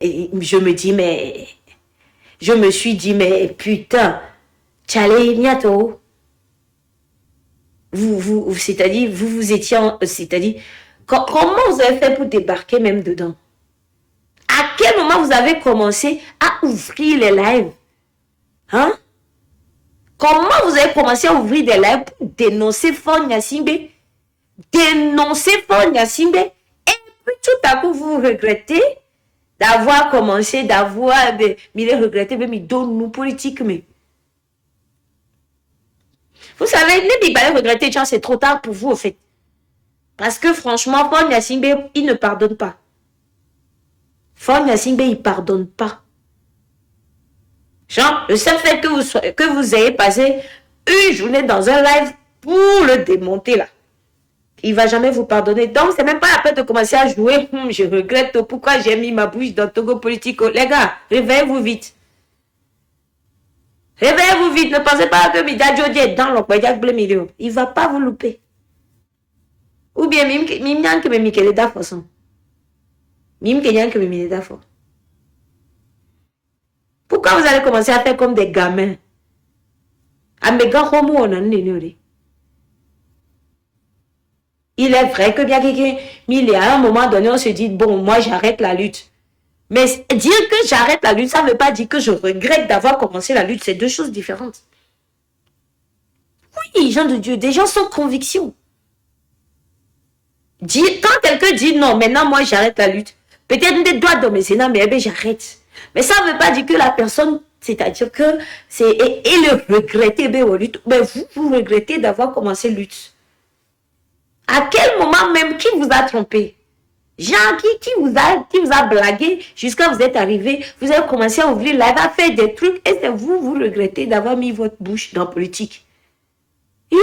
Et je me suis dit, mais putain, Tchale, bientôt. C'est-à-dire, vous étiez, c'est-à-dire, comment vous avez fait pour débarquer même dedans? À quel moment vous avez commencé à ouvrir les lives? Hein? Comment vous avez commencé à ouvrir des lives pour dénoncer Faure Gnassingbé? Dénoncer Faure Gnassingbé? Et puis tout à coup, vous regrettez d'avoir commencé, d'avoir, mais regretter, mais donne nous politique, mais. Vous savez, les Bibalais regretter, c'est trop tard pour vous, au fait. Parce que franchement, Faure Gnassingbé, il ne pardonne pas. Faure Gnassingbé, il ne pardonne pas. Genre, le seul fait que vous ayez passé une journée dans un live pour le démonter, là, il ne va jamais vous pardonner. Donc, c'est même pas la peine de commencer à jouer. Je regrette pourquoi j'ai mis ma bouche dans Togo Politico. Les gars, réveillez-vous vite. Réveillez-vous vite. Ne pensez pas que Midadjo est dans le Kwediak Blé Milieu. Il ne va pas vous louper. Ou bien, Mim Nyan que Mimikele da façon. Mim Kenyan que Mimikele da façon. Pourquoi vous allez commencer à faire comme des gamins? Il est vrai que bien quelqu'un, mais à un moment donné, on se dit, bon, moi j'arrête la lutte. Mais dire que j'arrête la lutte, ça ne veut pas dire que je regrette d'avoir commencé la lutte. C'est deux choses différentes. Oui, gens de Dieu, des gens sans conviction. Quand quelqu'un dit non, maintenant moi j'arrête la lutte, peut-être des doigts de mécénat, mais j'arrête. Mais ça ne veut pas dire que la personne, c'est-à-dire que c'est et le regretter, mais vous regrettez d'avoir commencé la lutte. À quel moment même qui vous a trompé? Jean qui vous a blagué jusqu'à vous êtes arrivé, vous avez commencé à ouvrir live, à faire des trucs et c'est vous regrettez d'avoir mis votre bouche dans la politique. Yo!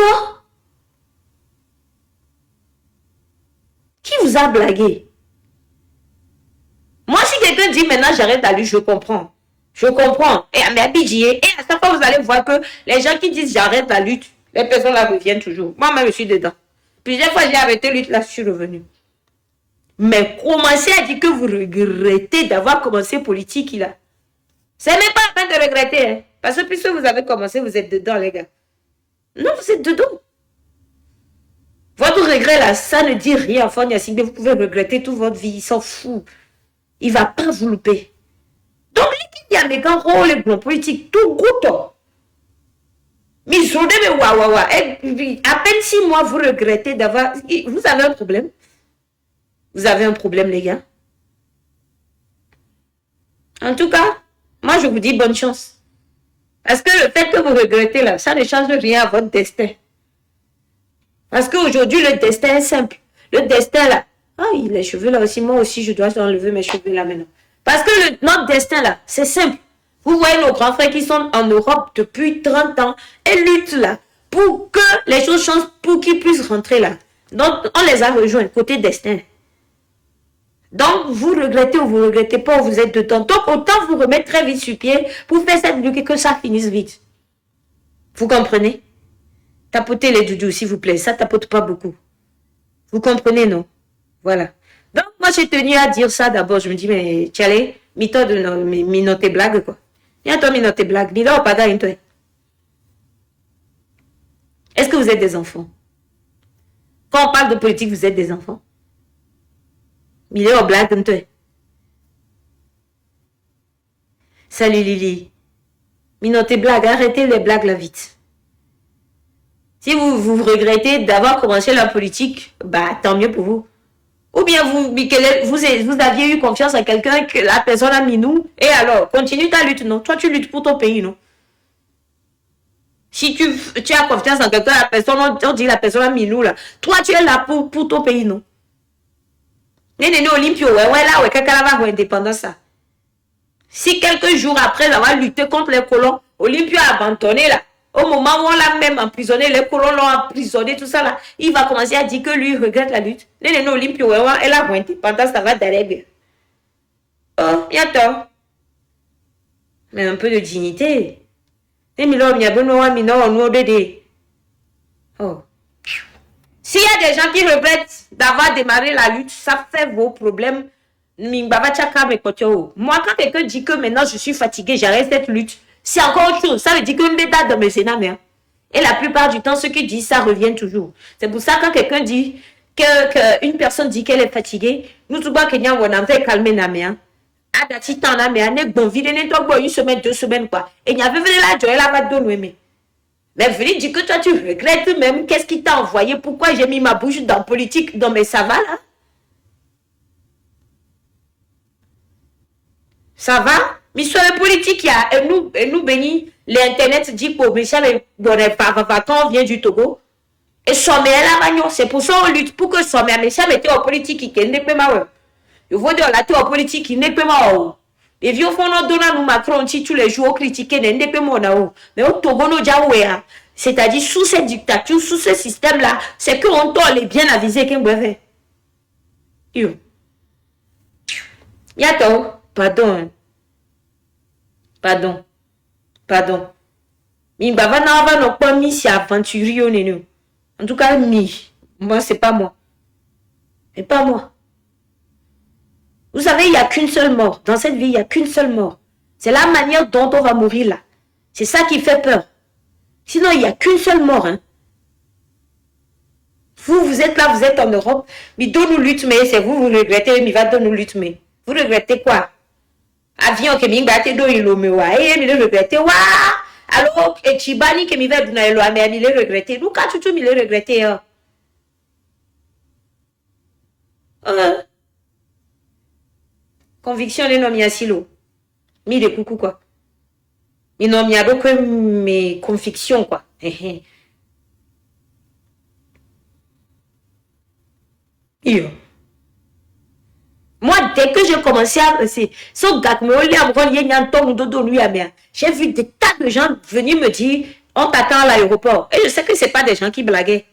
Qui vous a blagué? Moi, si quelqu'un dit maintenant j'arrête la lutte, je comprends. Je comprends. Et à chaque fois, vous allez voir que les gens qui disent j'arrête la lutte, les personnes là reviennent toujours. Moi-même, je suis dedans. Plusieurs fois, j'ai arrêté la lutte, là, je suis revenu. Mais commencez à dire que vous regrettez d'avoir commencé politique, là. C'est même pas la peine de regretter, hein. Parce que puisque vous avez commencé, vous êtes dedans, les gars. Non, vous êtes dedans. Votre regret, là, ça ne dit rien. Faure Gnassingbé, vous pouvez regretter toute votre vie. Il s'en fout. Il ne va pas vous louper. Donc, il y a des grands rôles politiques, tout goût. Mais à peine 6 mois, vous regrettez d'avoir... Vous avez un problème? Vous avez un problème, les gars? En tout cas, moi, je vous dis bonne chance. Parce que le fait que vous regrettez, là, ça ne change rien à votre destin. Parce qu'aujourd'hui, le destin est simple. Le destin, là... Ah, les cheveux, là aussi, moi aussi, je dois enlever mes cheveux, là, maintenant. Parce que notre destin, là, c'est simple. Vous voyez nos grands frères qui sont en Europe depuis 30 ans et luttent, là, pour que les choses changent, pour qu'ils puissent rentrer, là. Donc, on les a rejoints, côté destin. Donc, vous regrettez ou vous ne regrettez pas, vous êtes dedans. Donc, autant vous remettre très vite sur pied pour faire cette lutte et que ça finisse vite. Vous comprenez? Tapotez les doudous, s'il vous plaît. Ça tapote pas beaucoup. Vous comprenez, non? Voilà. Donc, moi, j'ai tenu à dire ça d'abord. Je me dis, mais, tchale, mito de minote blague, quoi. Y'a minote blague. Milo, pas d'un toi. Est-ce que vous êtes des enfants? Quand on parle de politique, vous êtes des enfants? Milo, blague, toi. Salut, Lily. Minote blague. Arrêtez les blagues, là, vite. Si vous regrettez d'avoir commencé la politique, bah, tant mieux pour vous. Ou bien vous aviez eu confiance en quelqu'un que la personne a mis nous. Et alors, continue ta lutte, non? Toi, tu luttes pour ton pays, non? Si tu as confiance en quelqu'un, la personne, on dit la personne a mis nous, là. Toi, tu es là pour ton pays, non? Nénéné Olympio, ouais, là, ouais, quelqu'un va avoir indépendance, ça. Si quelques jours après avoir lutté contre les colons, Olympio a abandonné, là. Au moment où on l'a même emprisonné, les colons l'ont emprisonné, tout ça là, il va commencer à dire que lui regrette la lutte. Non, Olympio, elle a pointé pendant ça va derrière. Oh, il y a tort. Mais un peu de dignité. Oh. S'il y a des gens qui regrettent d'avoir démarré la lutte, ça fait vos problèmes. Moi, quand quelqu'un dit que maintenant je suis fatigué, j'arrête cette lutte, c'est encore autre chose. Ça veut dire que je me date dans mes scénarios. Et la plupart du temps, ceux qui disent ça reviennent toujours. C'est pour ça quand quelqu'un dit une personne dit qu'elle est fatiguée, nous tout bas Kenya on a fait calmer na mea. Adati tan na mea ne bon vide ne to une semaine, 2 semaines quoi. Et il y avait venu là, Joël a pas donné mais. Mais venez dire que toi tu regrettes même qu'est-ce qui t'a envoyé, pourquoi j'ai mis ma bouche dans politique, dans mes savas là. Ça va? Mais sur la politique, il y a, et nous bénis, l'internet dit pour Michel, quand on vient du Togo, et sommet la magnon, c'est pour ça qu'on lutte, pour que sommet, Michel était en politique, qui n'est pas mal. Il faut dire, la en politique, qui n'est pas mal. Les vieux font nous donner nous Macron, tous les jours, critiquer, n'est pas mal. Mais au Togo, nous avons, c'est-à-dire, sous cette dictature, sous ce système-là, c'est qu'on doit les bien aviser qu'on peut faire. Yo. Yato. Pardon. Pardon. Pardon. Mi bava na va no pas mi si aventurier nenu. En tout cas mi. Moi c'est pas moi. C'est pas moi. Vous savez, il n'y a qu'une seule mort. Dans cette vie, il n'y a qu'une seule mort. C'est la manière dont on va mourir là. C'est ça qui fait peur. Sinon, il n'y a qu'une seule mort. Hein. Vous êtes là, vous êtes en Europe. Mais donne-nous lutte, mais c'est vous regrettez, mais va donner nous lutte, mais. Vous regrettez quoi? Avion que mi ngate do ilo me wa mi le regretter wa alors et chibani que mi va duna ilo mais mi le regretter nous ka tutu mi le regretter conviction les noms silo mi de coucou quoi mi nom ya donc mes convictions quoi yo. Moi, dès que j'ai commencé à... J'ai vu des tas de gens venir me dire on t'attend à l'aéroport. Et je sais que ce n'est pas des gens qui blaguaient.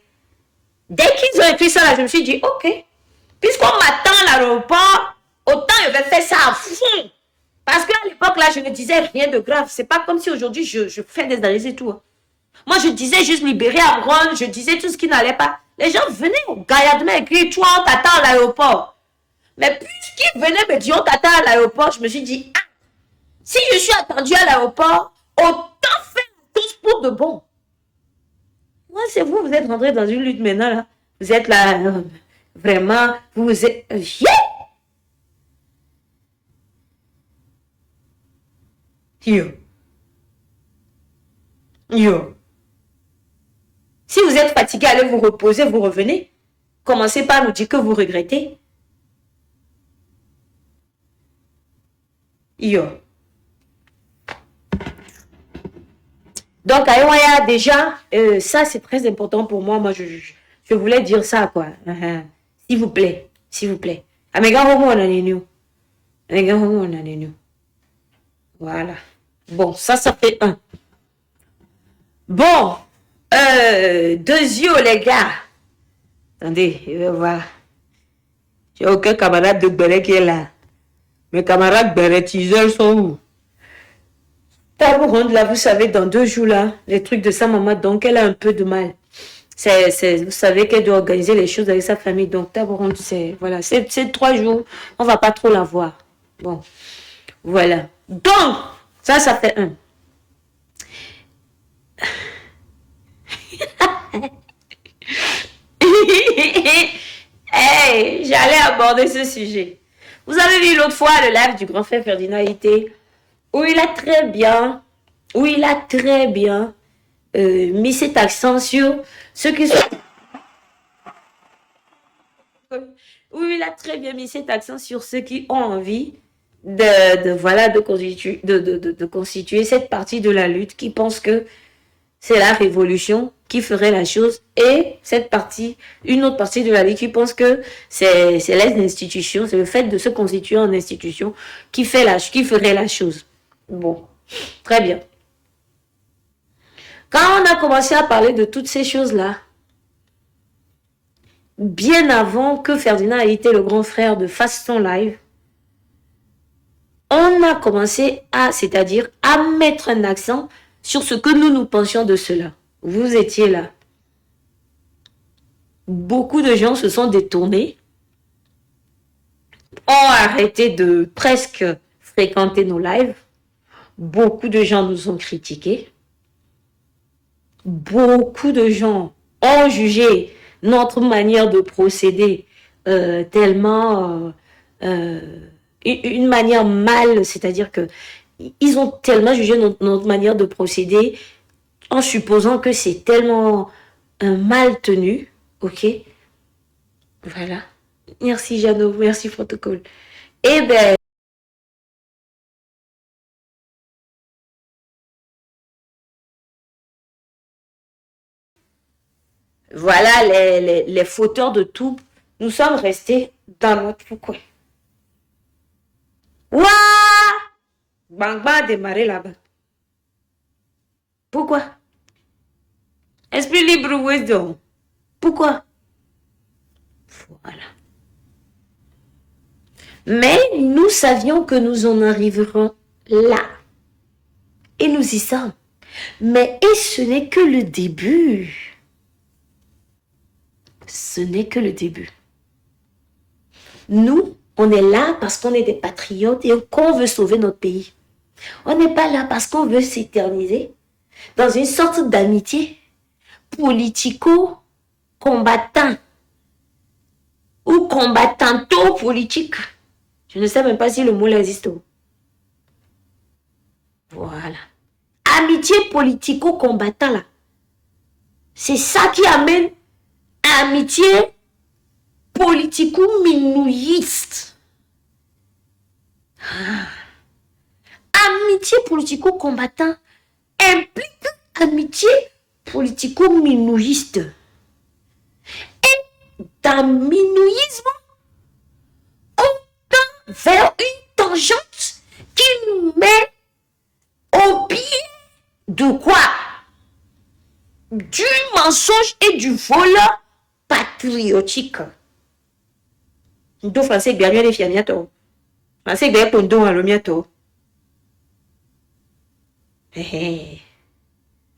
Dès qu'ils ont écrit ça, là, je me suis dit, ok, puisqu'on m'attend à l'aéroport, autant je vais faire ça à fond. Parce qu'à l'époque, là, je ne disais rien de grave. C'est pas comme si aujourd'hui, je fais des analyses et tout. Moi, je disais juste libérer Amron, je disais tout ce qui n'allait pas. Les gens venaient gaillardement écrire, toi, on t'attend à l'aéroport. Mais puisqu'il venait me dire on t'attend à l'aéroport, je me suis dit, ah, si je suis attendu à l'aéroport, autant faire tous pour de bon. Moi, c'est vous, vous êtes rentré dans une lutte maintenant, là. Vous êtes là, vraiment, vous êtes... Yo. Yo. Si vous êtes fatigué, allez vous reposer, vous revenez. Commencez par nous dire que vous regrettez. Yo. Donc, Ayoya, déjà, ça, c'est très important pour moi. Moi, je voulais dire ça, quoi. S'il vous plaît. S'il vous plaît. Voilà. Bon, ça fait un. Bon. 2 yeux, les gars. Attendez, je vais voir. J'ai aucun camarade de Béret qui est là. Mes camarades bérétiseurs sont où? Table ronde, là, vous savez, dans 2 jours, là, les trucs de sa maman, donc elle a un peu de mal. Vous savez qu'elle doit organiser les choses avec sa famille, donc table ronde, voilà, c'est 3 jours, on va pas trop la voir. Bon, voilà. Donc, ça fait 1. Hey, j'allais aborder ce sujet. Vous avez vu l'autre fois le live du grand frère Ferdinand Ité, où il a très bien mis cet accent sur ceux qui sont... Où il a très bien mis cet accent sur ceux qui ont envie de constituer cette partie de la lutte, qui pense que c'est la révolution qui ferait la chose, et une autre partie de la lutte qui pense que c'est les institutions, c'est le fait de se constituer en institution qui ferait la chose. Bon, très bien. Quand on a commencé à parler de toutes ces choses-là, bien avant que Ferdinand ait été le grand frère de Façon Live, on a commencé à mettre un accent sur ce que nous pensions de cela. Vous étiez là. Beaucoup de gens se sont détournés. ont arrêté de presque fréquenter nos lives. Beaucoup de gens nous ont critiqués. Beaucoup de gens ont jugé notre manière de procéder tellement une manière mal, c'est-à-dire que ils ont tellement jugé notre manière de procéder en supposant que c'est tellement mal tenu, ok? Voilà. Merci Jeannot, merci protocole. Eh ben, voilà les fauteurs de tout. Nous sommes restés dans notre coin. Ouah! Bang Bang a démarré là-bas. Pourquoi? Esprit libre wisdom. Pourquoi? Voilà. Mais nous savions que nous en arriverons là. Et nous y sommes. Mais et ce n'est que le début. Ce n'est que le début. Nous, on est là parce qu'on est des patriotes et qu'on veut sauver notre pays. On n'est pas là parce qu'on veut s'éterniser dans une sorte d'amitié politico-combattant ou combattanto-politique. Je ne sais même pas si le mot existe. Voilà. Amitié politico-combattant là. C'est ça qui amène amitié politico-minouilliste. Amitié politico-combattant implique amitié politico-minouilliste. Et dans minouillisme, on tend vers une tangente qui nous met au pied de quoi? Du mensonge et du vol patriotique. Ndo français bien les fiamiato. Français bien pondo à l'omiato.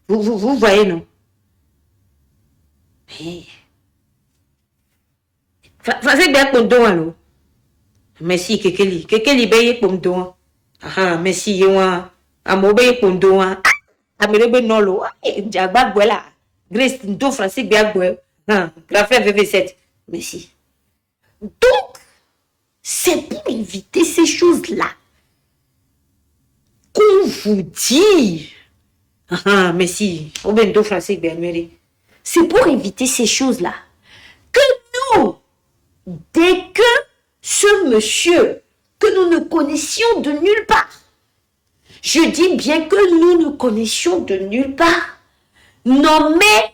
Vous voyez, non? Français bien pondo à l'eau. Merci, Kekeli baye pondo. Ah, merci, Yoa. Amobe pondo. Amerebe nolo. Jagba gwela. Grace, ndo français bien gwel. Grand frère VV7. Merci. Donc, c'est pour éviter ces choses-là qu'on vous dit. Merci. Obendo français bien. C'est pour éviter ces choses-là que nous, dès que ce monsieur que nous ne connaissions de nulle part, je dis bien que nous ne connaissions de nulle part, nommé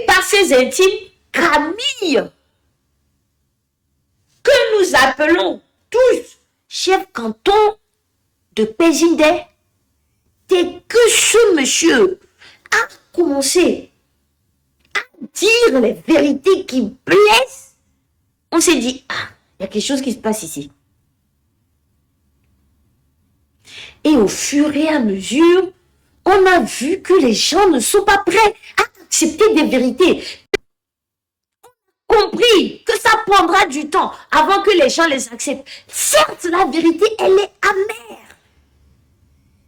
par ses intimes Camille, que nous appelons tous chef canton de Pézindé, dès que ce monsieur a commencé à dire les vérités qui blessent, on s'est dit, ah, il y a quelque chose qui se passe ici. Et au fur et à mesure, on a vu que les gens ne sont pas prêts à accepter des vérités. On a compris que ça prendra du temps avant que les gens les acceptent. Certes, la vérité, elle est amère.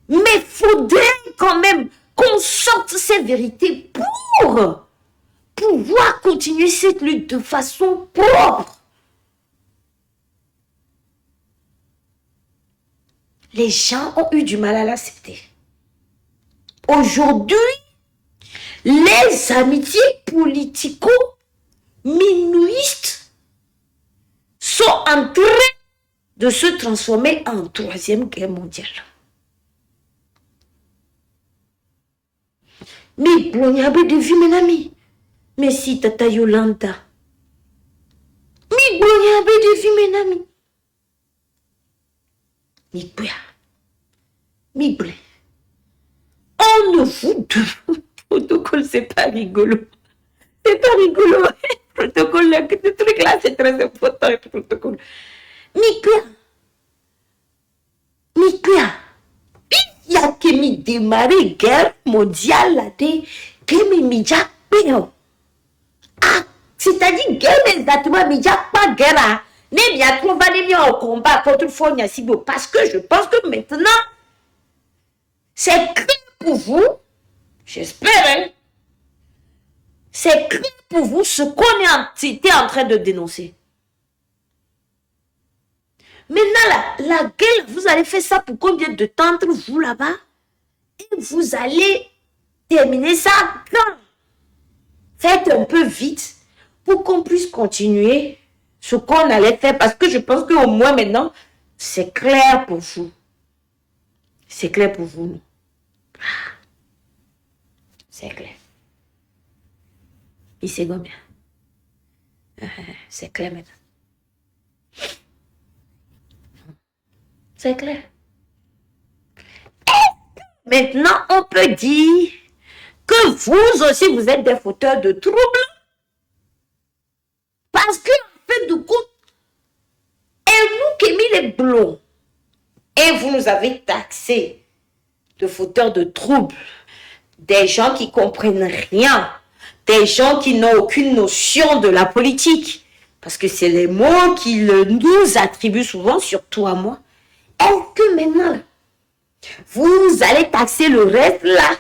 Mais il faudrait quand même qu'on sorte ces vérités pour pouvoir continuer cette lutte de façon propre. Les gens ont eu du mal à l'accepter. Aujourd'hui, les amitiés politico-minouistes sont en train de se transformer en troisième guerre mondiale. Mais bon, il y a de vie, mes amis. Mais si tata Yolanda. Mais bon, il y a de vie, mes amis. Mais on ne vous demande. Protocole, c'est pas rigolo. C'est pas rigolo. Protocole, le truc là, c'est très important. Protocole. Mais il y a qui me démarrer guerre mondiale là, qui me déjà peur. Ah, c'est-à-dire guerre exactement, mais il n'y a pas guerre. Même bientôt, on va aller au combat contre Fonia Sibo. Parce que je pense que maintenant, c'est clair pour vous. J'espère, hein. C'est clair pour vous ce qu'on était en train de dénoncer. Maintenant, la guerre, vous allez faire ça pour combien de temps entre vous là-bas? Et vous allez terminer ça quand? Faites un peu vite pour qu'on puisse continuer ce qu'on allait faire. Parce que je pense qu'au moins maintenant, c'est clair pour vous. C'est clair pour vous. C'est clair. Il sait combien? C'est clair maintenant. C'est clair. Maintenant, on peut dire que vous aussi, vous êtes des fauteurs de troubles. Parce que, en fait de compte, et nous qui mis les blonds, et vous nous avez taxé de fauteurs de troubles, des gens qui comprennent rien, des gens qui n'ont aucune notion de la politique, parce que c'est les mots qu'ils nous attribuent souvent, surtout à moi. Est-ce que maintenant, vous allez taxer le reste là,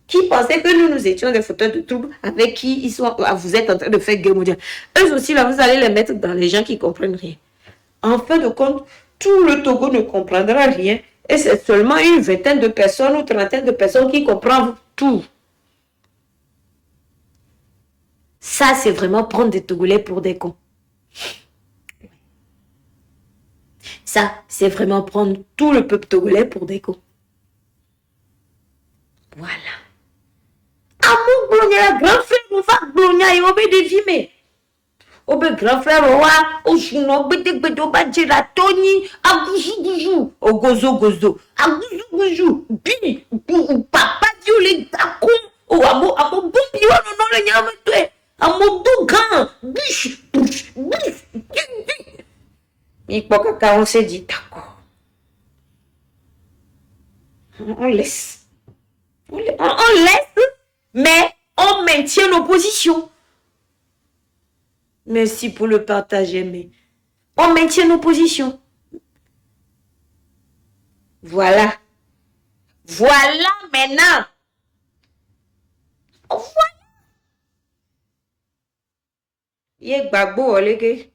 qui pensaient que nous étions des fauteurs de troubles, avec qui vous êtes en train de faire guerre mondiale. Eux aussi là, vous allez les mettre dans les gens qui comprennent rien. En fin de compte, tout le Togo ne comprendra rien, et c'est seulement une vingtaine de personnes ou trentaine de personnes qui comprennent tout. Ça, c'est vraiment prendre des Togolais pour des cons. Ça, c'est vraiment prendre tout le peuple togolais pour des cons. Voilà. Amour Blogna, grand frère, on va Blogna et on va deviner. On va grand frère, on va au chino, on va dire à Tony, à goujou goujou, au gozo gozo, à goujou goujou, bi, ou papa diou les dacons, ou à mon bon bio, non, le nyame toi, à mon tout grand, biche, biche, biche, biche. Mais quand on s'est dit, d'accord, on laisse. On laisse, mais on maintient nos positions. Merci pour le partager, mais on maintient nos positions. Voilà. Voilà maintenant. Voilà. Yek Gbagbo, olege.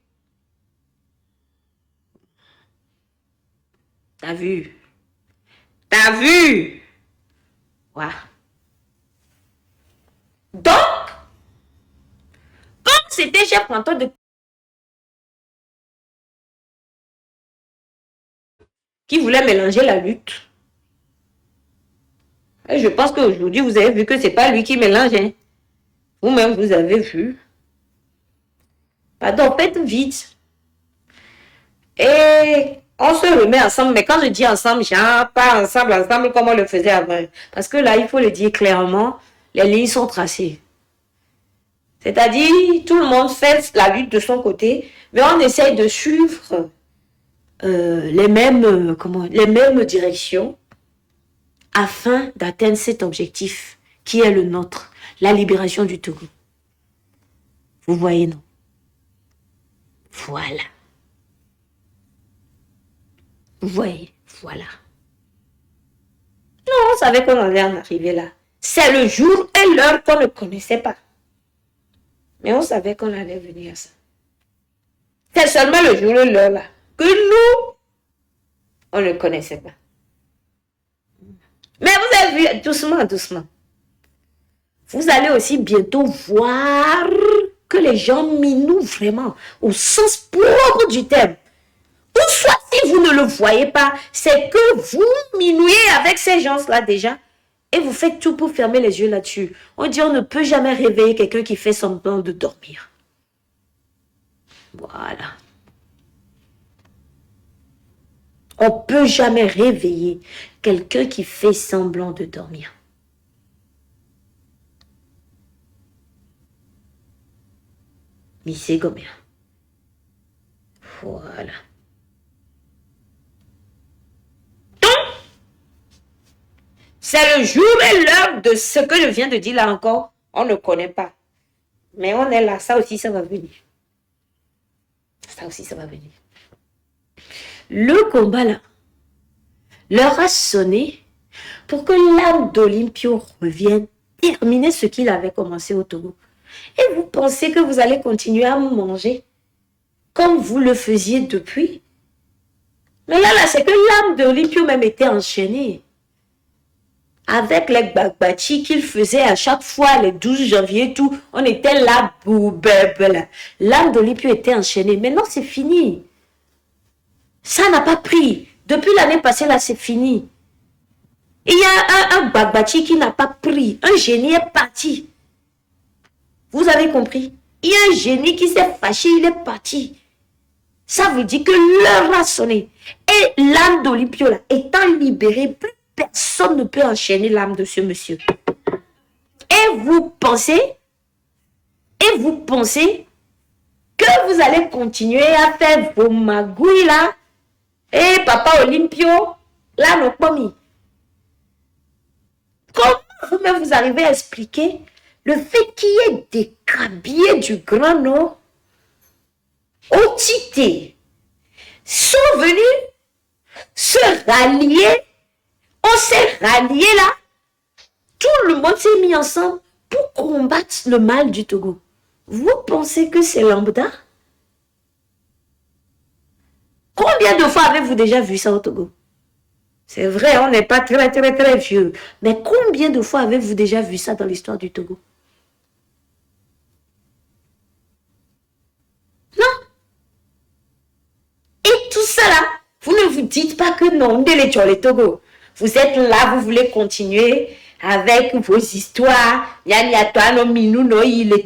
T'as vu? T'as vu? Ouais. Donc, comme c'était chef canton de qui voulait mélanger la lutte, et je pense qu'aujourd'hui, vous avez vu que c'est pas lui qui mélange. Hein. Vous-même, vous avez vu. Pardon, faites vite. Et on se remet ensemble. Mais quand je dis ensemble, genre, pas ensemble comme on le faisait avant. Parce que là, il faut le dire clairement, les lignes sont tracées. C'est-à-dire, tout le monde fait la lutte de son côté, mais on essaye de suivre les mêmes directions afin d'atteindre cet objectif qui est le nôtre, la libération du Togo. Vous voyez, non? Voilà. Vous voyez, voilà. Non, on savait qu'on allait en arriver là. C'est le jour et l'heure qu'on ne connaissait pas. Mais on savait qu'on allait venir à ça. C'est seulement le jour et l'heure là que nous, on ne connaissait pas. Mais vous avez vu, doucement, doucement. Vous allez aussi bientôt voir que les gens minouent vraiment, au sens propre du terme. Ou soit si vous ne le voyez pas, c'est que vous minouez avec ces gens-là déjà. Et vous faites tout pour fermer les yeux là-dessus. On dit on ne peut jamais réveiller quelqu'un qui fait semblant de dormir. Voilà. On ne peut jamais réveiller quelqu'un qui fait semblant de dormir. Mais c'est combien? Voilà. Donc, c'est le jour et l'heure de ce que je viens de dire là encore. On ne connaît pas. Mais on est là. Ça aussi, ça va venir. Ça Ça aussi, ça va venir. Le combat là leur a sonné pour que l'âme d'Olympio revienne terminer ce qu'il avait commencé au Togo. Et vous pensez que vous allez continuer à manger comme vous le faisiez depuis? Mais là, c'est que l'âme d'Olympio même était enchaînée. Avec les bagbachi qu'il faisait à chaque fois, les 12 janvier, tout, on était là, l'âme d'Olympio était enchaînée. Maintenant, c'est fini. Ça n'a pas pris. Depuis l'année passée, là, c'est fini. Il y a un bagbachi qui n'a pas pris. Un génie est parti. Vous avez compris? Il y a un génie qui s'est fâché, il est parti. Ça veut dire que l'heure a sonné. Et l'âme d'Olympio, là, étant libérée, plus personne ne peut enchaîner l'âme de ce monsieur. Et vous pensez que vous allez continuer à faire vos magouilles là. Et papa Olympio, là, non pas mis. Comment vous-même vous arrivez à expliquer le fait qu'il y ait des crabiers du Grand Nord au Tité sont venus se rallier? On s'est rallié là. Tout le monde s'est mis ensemble pour combattre le mal du Togo. Vous pensez que c'est lambda? Combien de fois avez-vous déjà vu ça au Togo? C'est vrai, on n'est pas très vieux. Mais combien de fois avez-vous déjà vu ça dans l'histoire du Togo? Non. Et tout ça là, vous ne vous dites pas que non, les Togo. Vous êtes là, vous voulez continuer avec vos histoires. Les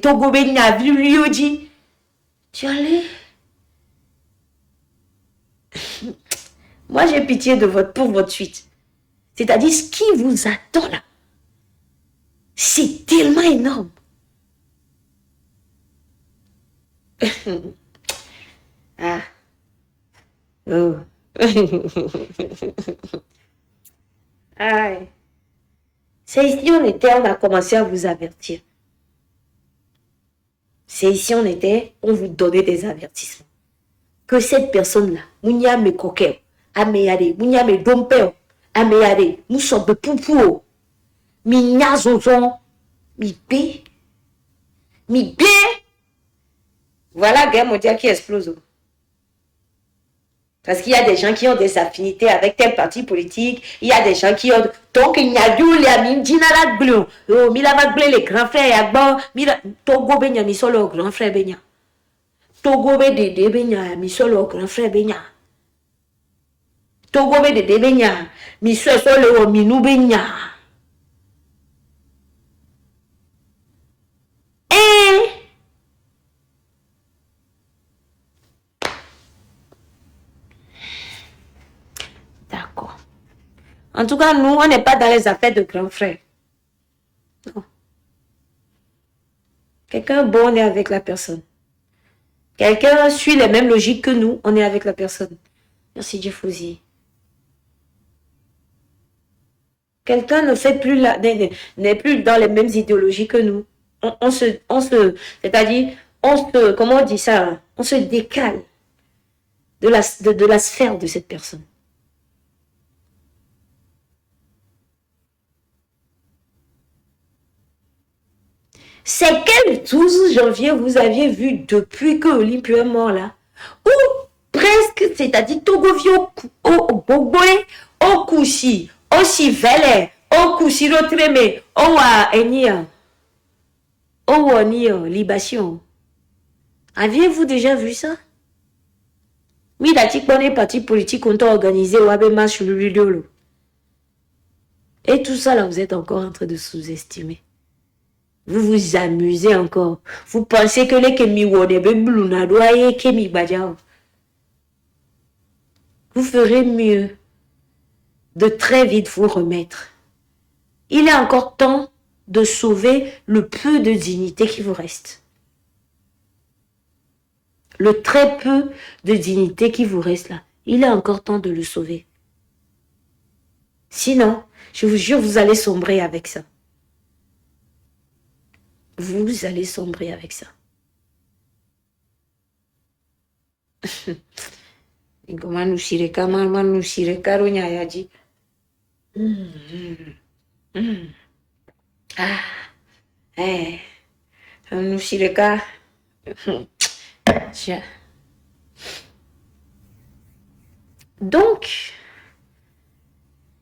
Togo, tu allais. Moi, j'ai pitié de pour votre suite. C'est-à-dire, ce qui vous attend là, c'est tellement énorme. Ah. Oh. Aïe. C'est ici on était, on a commencé à vous avertir. C'est ici on était, on vous donnait des avertissements. Que cette personne-là, Mounia me coquet, ameyade, Mounia me dompeo, ameyade, moussobe poupou, mi nyazozon, mi bé. Voilà la guerre mondiale qui explose. Parce qu'il y a des gens qui ont des affinités avec tel parti politique. Il y a des gens qui ont... Donc, il y a les amis, les grands frères, Togo benya, mi solo grand frère benya. Togo be dede benya, mi solo grand frère benya. Togo be dede benya, mi solo minou benya. Et... D'accord. En tout cas, nous, on n'est pas dans les affaires de grands frères. Non. Quelqu'un bon, on est avec la personne. Quelqu'un suit les mêmes logiques que nous, on est avec la personne. Merci Dieu Fouzi. Quelqu'un ne fait plus n'est plus dans les mêmes idéologies que nous. C'est-à-dire, comment on dit ça? On se décale de la sphère de cette personne. C'est quel 12 janvier vous aviez vu depuis que Olympio est mort là? Ou presque, c'est-à-dire Togovio au Boboé, au Kouchi, au Sivele, au Kouchi Rotreme, au Enia, au Enia, Libation. Aviez-vous déjà vu ça? Oui, la tique parti politique ont organisé ou avait marche le vidéo. Et tout ça là, vous êtes encore en train de sous-estimer. Vous vous amusez encore. Vous pensez que les Kemiwone Bluna doye Kemi Badiao. Vous ferez mieux de très vite vous remettre. Il est encore temps de sauver le peu de dignité qui vous reste. Le très peu de dignité qui vous reste là. Il est encore temps de le sauver. Sinon, je vous jure, vous allez sombrer avec ça. Vous allez sombrer avec ça. Manu Shireka, Manu Shireka, Runyayaji. Ah, eh, Manu Shireka. Donc,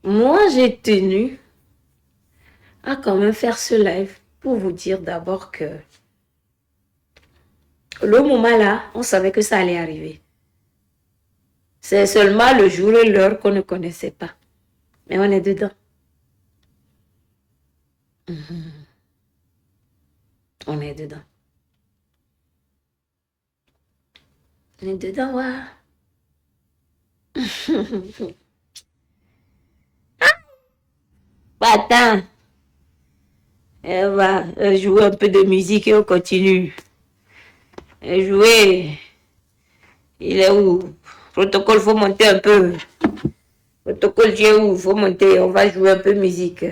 moi, j'ai tenu à quand même faire ce live pour vous dire d'abord que le moment là, on savait que ça allait arriver. C'est seulement le jour et l'heure qu'on ne connaissait pas. Mais on est dedans. On est dedans. On est dedans, ouais. Attends. Elle va jouer un peu de musique et on continue. Jouer. Il est où? Protocole, faut monter un peu. Protocole, tu es où? Faut monter. On va jouer un peu de musique.